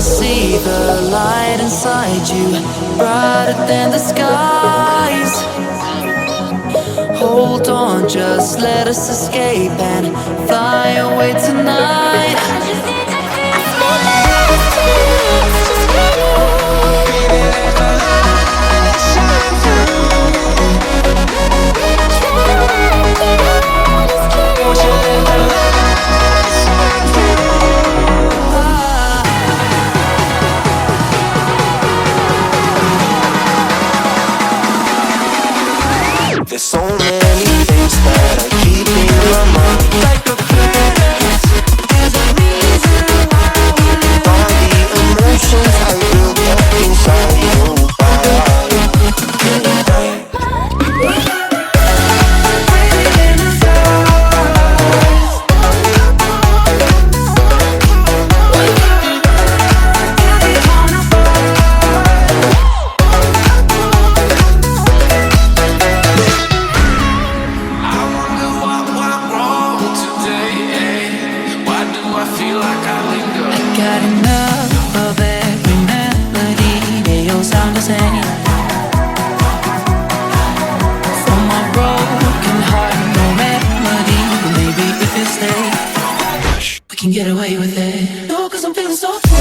see the light inside you, brighter than the skies. Hold on, just let us escape and fly away tonight. There's so many things that are keeping my mind like a past. There's a reason why we live. All the emotions I built up inside you. Got enough of every melody, they all sound the same. From my broken heart, no remedy, but maybe if you stay, we can get away with it. No, 'cause I'm feeling so free.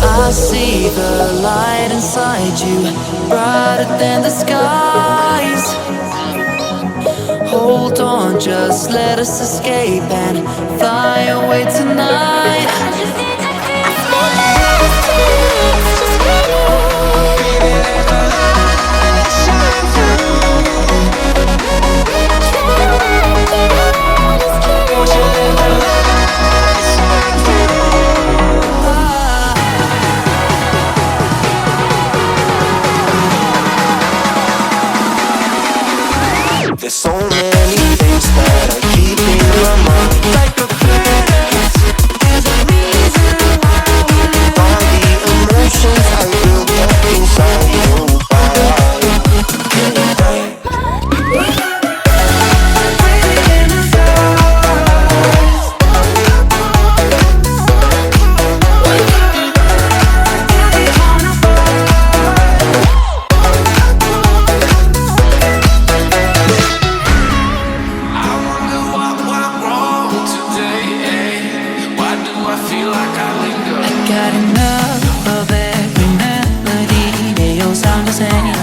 I see the light inside you, brighter than the skies. Hold on, just let us escape and fly away tonight. There's so many things that are keeping my mind like a past. There's a reason why we live. the same.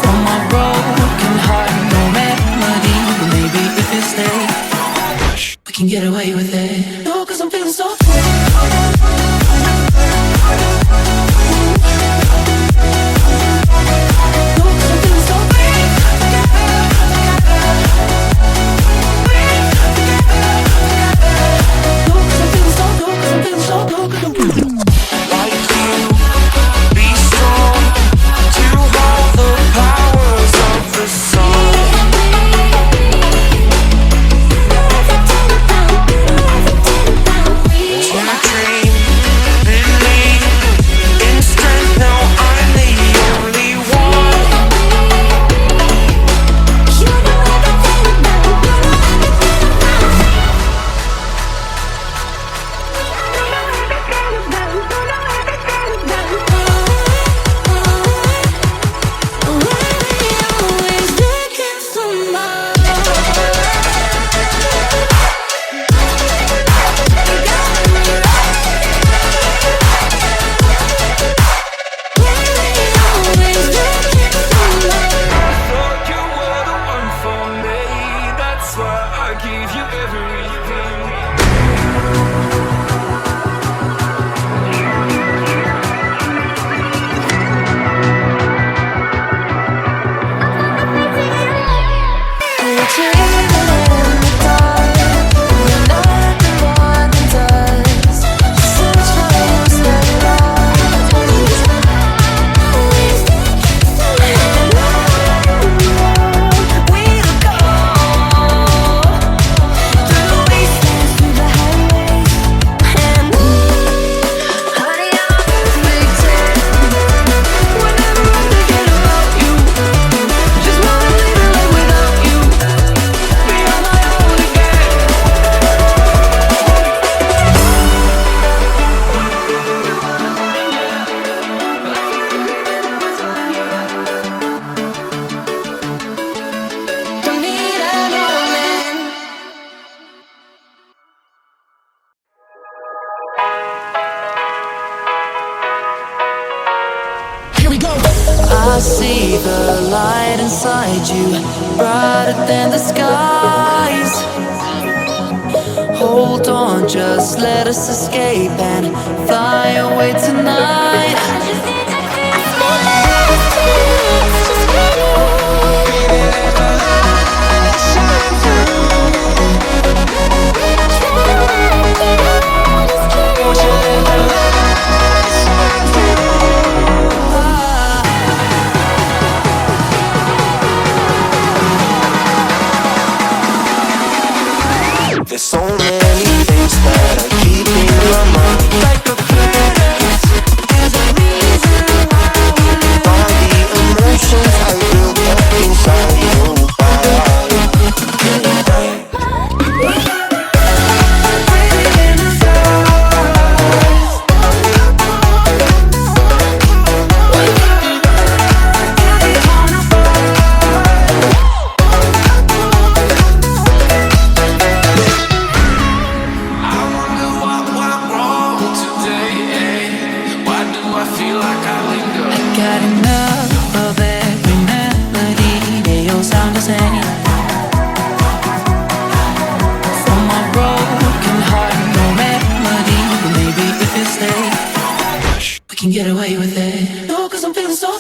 From my broken heart, no remedy. But maybe if you stay, we can get away with it. No, 'cause I'm feeling so I see the light inside you, brighter than the skies. Hold on, just let us escape and fly away tonight. There's so many things that I keep in my mind, like a pngs. There's a reason why we live. All the emotions I built up inside you. Got enough of every melody, they all sound the same. From my broken heart, no remedy. But maybe if you stay, we can get away with it. No, 'cause I'm feeling so